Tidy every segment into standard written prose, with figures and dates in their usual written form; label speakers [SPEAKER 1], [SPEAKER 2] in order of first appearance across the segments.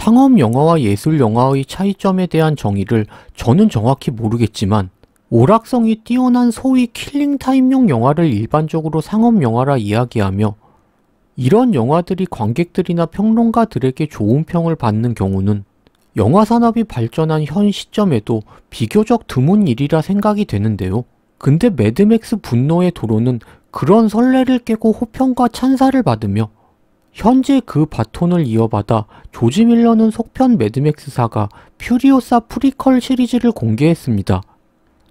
[SPEAKER 1] 상업 영화와 예술 영화의 차이점에 대한 정의를 저는 정확히 모르겠지만 오락성이 뛰어난 소위 킬링타임용 영화를 일반적으로 상업 영화라 이야기하며 이런 영화들이 관객들이나 평론가들에게 좋은 평을 받는 경우는 영화 산업이 발전한 현 시점에도 비교적 드문 일이라 생각이 되는데요. 근데 매드맥스 분노의 도로는 그런 선례를 깨고 호평과 찬사를 받으며 현재 그 바톤을 이어받아 조지 밀러는 속편 매드맥스사가 퓨리오사 프리퀄 시리즈를 공개했습니다.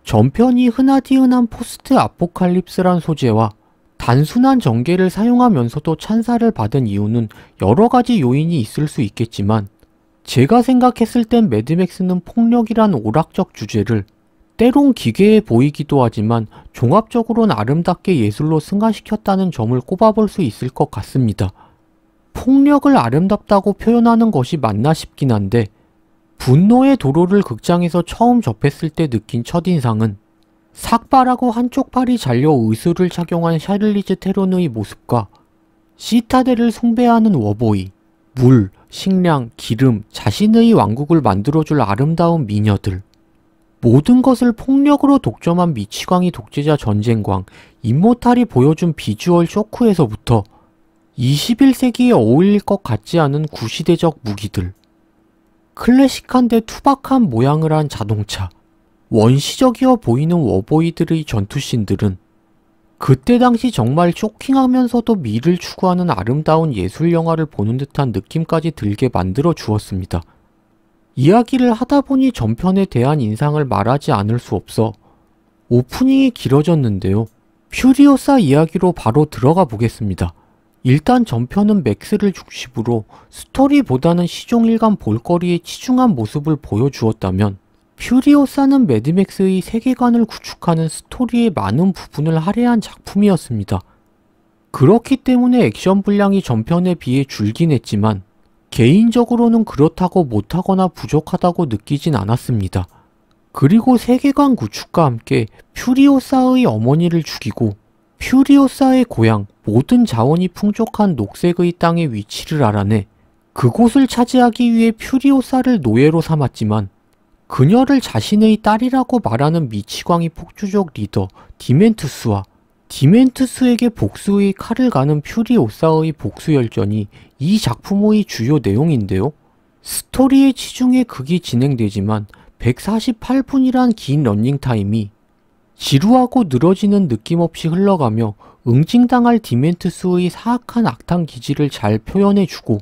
[SPEAKER 1] 전편이 흔하디흔한 포스트 아포칼립스란 소재와 단순한 전개를 사용하면서도 찬사를 받은 이유는 여러가지 요인이 있을 수 있겠지만 제가 생각했을 땐 매드맥스는 폭력이란 오락적 주제를 때론 기괴해 보이기도 하지만 종합적으로는 아름답게 예술로 승화시켰다는 점을 꼽아볼 수 있을 것 같습니다. 폭력을 아름답다고 표현하는 것이 맞나 싶긴 한데 분노의 도로를 극장에서 처음 접했을 때 느낀 첫인상은 삭발하고 한쪽 팔이 잘려 의수를 착용한 샤를리즈 테론의 모습과 시타델을 숭배하는 워보이, 물, 식량, 기름, 자신의 왕국을 만들어줄 아름다운 미녀들, 모든 것을 폭력으로 독점한 미치광이 독재자 전쟁광, 임모탈이 보여준 비주얼 쇼크에서부터 21세기에 어울릴 것 같지 않은 구시대적 무기들, 클래식한데 투박한 모양을 한 자동차, 원시적이어 보이는 워보이들의 전투씬들은 그때 당시 정말 쇼킹하면서도 미를 추구하는 아름다운 예술 영화를 보는 듯한 느낌까지 들게 만들어 주었습니다. 이야기를 하다보니 전편에 대한 인상을 말하지 않을 수 없어 오프닝이 길어졌는데요. 퓨리오사 이야기로 바로 들어가 보겠습니다. 일단 전편은 맥스를 중심으로 스토리보다는 시종일관 볼거리에 치중한 모습을 보여주었다면 퓨리오사는 매드맥스의 세계관을 구축하는 스토리의 많은 부분을 할애한 작품이었습니다. 그렇기 때문에 액션 분량이 전편에 비해 줄긴 했지만 개인적으로는 그렇다고 못하거나 부족하다고 느끼진 않았습니다. 그리고 세계관 구축과 함께 퓨리오사의 어머니를 죽이고 퓨리오사의 고향 모든 자원이 풍족한 녹색의 땅의 위치를 알아내 그곳을 차지하기 위해 퓨리오사를 노예로 삼았지만 그녀를 자신의 딸이라고 말하는 미치광이 폭주족 리더 디멘투스와 디멘투스에게 복수의 칼을 가는 퓨리오사의 복수열전이 이 작품의 주요 내용인데요. 스토리의 치중에 극이 진행되지만 148분이란 긴 러닝타임이 지루하고 늘어지는 느낌 없이 흘러가며 응징당할 디멘투스의 사악한 악탄 기질을 잘 표현해주고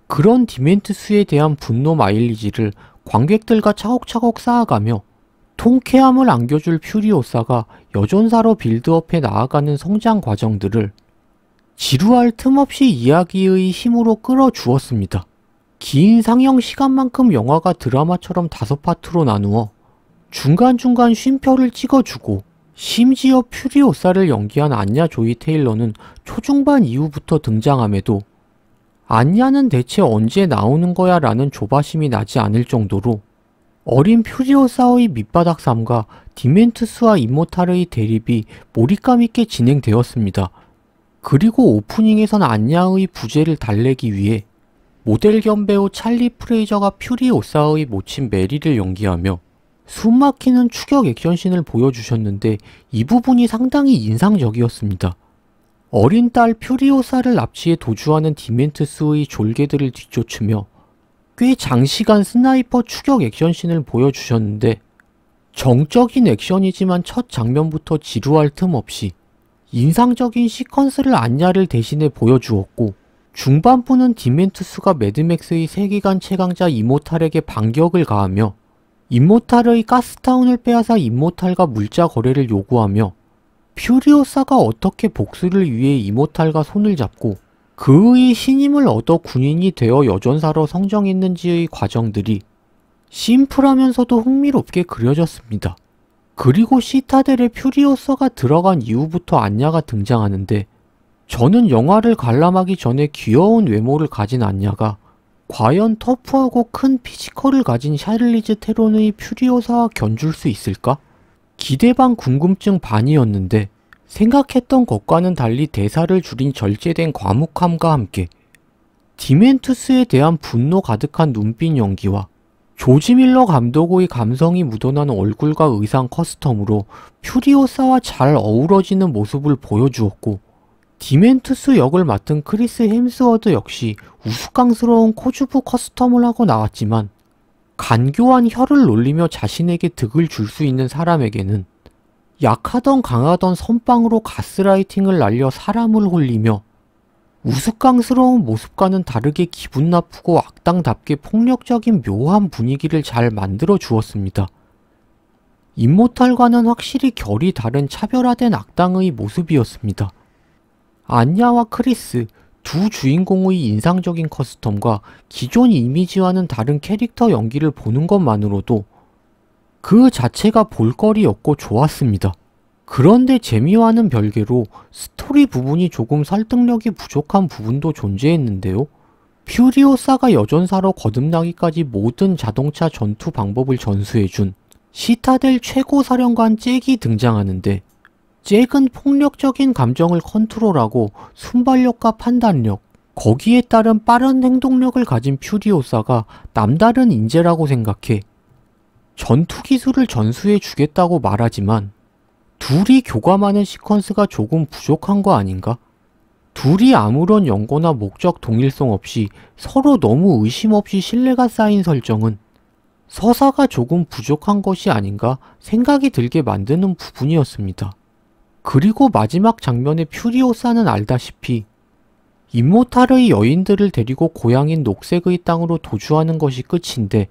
[SPEAKER 1] 그런 디멘투스에 대한 분노 마일리지를 관객들과 차곡차곡 쌓아가며 통쾌함을 안겨줄 퓨리오사가 여전사로 빌드업해 나아가는 성장 과정들을 지루할 틈 없이 이야기의 힘으로 끌어주었습니다. 긴 상영 시간만큼 영화가 드라마처럼 5파트로 나누어 중간중간 쉼표를 찍어주고 심지어 퓨리오사를 연기한 안냐 조이 테일러는 초중반 이후부터 등장함에도 안냐는 대체 언제 나오는 거야 라는 조바심이 나지 않을 정도로 어린 퓨리오사의 밑바닥 삶과 디멘투스와 임모탈의 대립이 몰입감 있게 진행되었습니다. 그리고 오프닝에선 안냐의 부재를 달래기 위해 모델 겸 배우 찰리 프레이저가 퓨리오사의 모친 메리를 연기하며 숨막히는 추격 액션씬을 보여주셨는데 이 부분이 상당히 인상적이었습니다. 어린 딸 퓨리오사를 납치해 도주하는 디멘투스의 졸개들을 뒤쫓으며 꽤 장시간 스나이퍼 추격 액션씬을 보여주셨는데 정적인 액션이지만 첫 장면부터 지루할 틈 없이 인상적인 시퀀스를 안냐를 대신해 보여주었고 중반부는 디멘투스가 매드맥스의 세계관 최강자 이모탈에게 반격을 가하며 임모탈의 가스타운을 빼앗아 임모탈과 물자 거래를 요구하며 퓨리오사가 어떻게 복수를 위해 이모탈과 손을 잡고 그의 신임을 얻어 군인이 되어 여전사로 성장했는지의 과정들이 심플하면서도 흥미롭게 그려졌습니다. 그리고 시타델에 퓨리오사가 들어간 이후부터 안냐가 등장하는데 저는 영화를 관람하기 전에 귀여운 외모를 가진 안냐가 과연 터프하고 큰 피지컬을 가진 샤를리즈 테론의 퓨리오사와 견줄 수 있을까? 기대 반 궁금증 반이었는데 생각했던 것과는 달리 대사를 줄인 절제된 과묵함과 함께 디멘투스에 대한 분노 가득한 눈빛 연기와 조지 밀러 감독의 감성이 묻어나는 얼굴과 의상 커스텀으로 퓨리오사와 잘 어우러지는 모습을 보여주었고, 디멘투스 역을 맡은 크리스 햄스워드 역시 우스꽝스러운 코주부 커스텀을 하고 나왔지만, 간교한 혀를 놀리며 자신에게 득을 줄 수 있는 사람에게는 약하던 강하던 선빵으로 가스라이팅을 날려 사람을 홀리며 우스꽝스러운 모습과는 다르게 기분 나쁘고 악당답게 폭력적인 묘한 분위기를 잘 만들어 주었습니다. 임모탈과는 확실히 결이 다른 차별화된 악당의 모습이었습니다. 안야와 크리스, 두 주인공의 인상적인 커스텀과 기존 이미지와는 다른 캐릭터 연기를 보는 것만으로도 그 자체가 볼거리였고 좋았습니다. 그런데 재미와는 별개로 스토리 부분이 조금 설득력이 부족한 부분도 존재했는데요. 퓨리오사가 여전사로 거듭나기까지 모든 자동차 전투 방법을 전수해준 시타델 최고 사령관 잭이 등장하는데, 잭은 폭력적인 감정을 컨트롤하고 순발력과 판단력, 거기에 따른 빠른 행동력을 가진 퓨리오사가 남다른 인재라고 생각해 전투 기술을 전수해 주겠다고 말하지만, 둘이 교감하는 시퀀스가 조금 부족한 거 아닌가? 둘이 아무런 연고나 목적 동일성 없이 서로 너무 의심 없이 신뢰가 쌓인 설정은 서사가 조금 부족한 것이 아닌가 생각이 들게 만드는 부분이었습니다. 그리고 마지막 장면의 퓨리오사는 알다시피 임모탈의 여인들을 데리고 고향인 녹색의 땅으로 도주하는 것이 끝인데,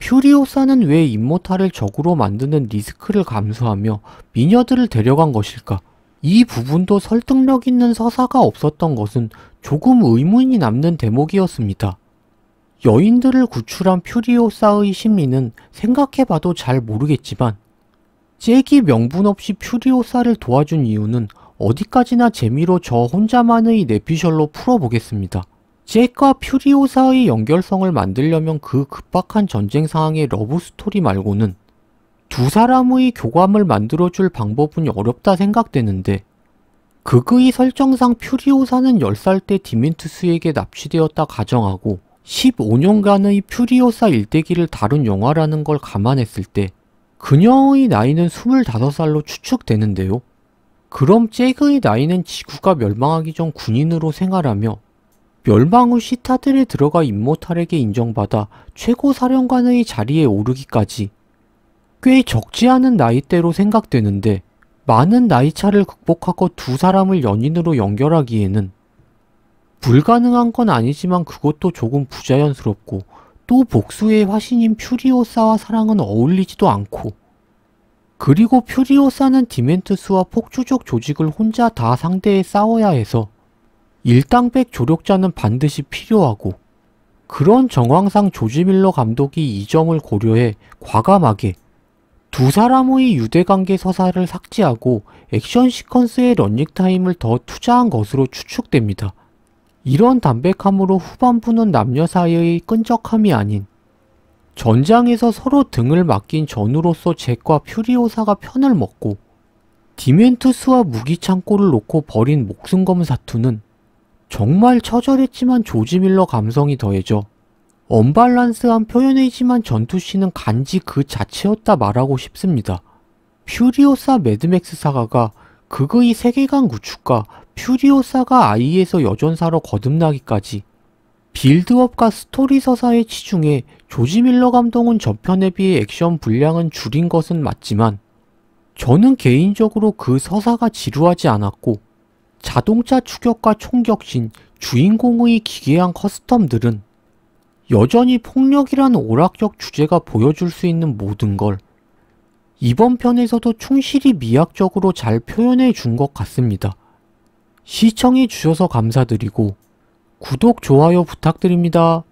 [SPEAKER 1] 퓨리오사는 왜 임모탈을 적으로 만드는 리스크를 감수하며 미녀들을 데려간 것일까? 이 부분도 설득력 있는 서사가 없었던 것은 조금 의문이 남는 대목이었습니다. 여인들을 구출한 퓨리오사의 심리는 생각해봐도 잘 모르겠지만, 잭이 명분 없이 퓨리오사를 도와준 이유는 어디까지나 재미로 저 혼자만의 내피셜로 풀어보겠습니다. 잭과 퓨리오사의 연결성을 만들려면 그 급박한 전쟁 상황의 러브 스토리 말고는 두 사람의 교감을 만들어줄 방법은 어렵다 생각되는데, 극의 설정상 퓨리오사는 10살 때 디멘투스에게 납치되었다 가정하고 15년간의 퓨리오사 일대기를 다룬 영화라는 걸 감안했을 때 그녀의 나이는 25살로 추측되는데요. 그럼 잭의 나이는 지구가 멸망하기 전 군인으로 생활하며 멸망 후 시타델에 들어가 임모탈에게 인정받아 최고 사령관의 자리에 오르기까지 꽤 적지 않은 나이대로 생각되는데, 많은 나이차를 극복하고 두 사람을 연인으로 연결하기에는 불가능한 건 아니지만 그것도 조금 부자연스럽고, 또 복수의 화신인 퓨리오사와 사랑은 어울리지도 않고, 그리고 퓨리오사는 디멘투스와 폭주족 조직을 혼자 다 상대해 싸워야 해서 일당백 조력자는 반드시 필요하고, 그런 정황상 조지 밀러 감독이 이 점을 고려해 과감하게 두 사람의 유대관계 서사를 삭제하고 액션 시퀀스의 런닝타임을 더 투자한 것으로 추측됩니다. 이런 담백함으로 후반부는 남녀 사이의 끈적함이 아닌 전장에서 서로 등을 맡긴 전우로서 잭과 퓨리오사가 편을 먹고 디멘투스와 무기 창고를 놓고 벌인 목숨검 사투는 정말 처절했지만 조지 밀러 감성이 더해져 언밸런스한 표현이지만 전투씬은 간지 그 자체였다 말하고 싶습니다. 퓨리오사 매드맥스 사가가 극의 세계관 구축과 퓨리오사가 아이에서 여전사로 거듭나기까지 빌드업과 스토리 서사에 치중해 조지 밀러 감독은 전편에 비해 액션 분량은 줄인 것은 맞지만, 저는 개인적으로 그 서사가 지루하지 않았고, 자동차 추격과 총격신, 주인공의 기괴한 커스텀들은 여전히 폭력이란 오락적 주제가 보여줄 수 있는 모든 걸 이번 편에서도 충실히 미학적으로 잘 표현해 준 것 같습니다. 시청해 주셔서 감사드리고 구독, 좋아요 부탁드립니다.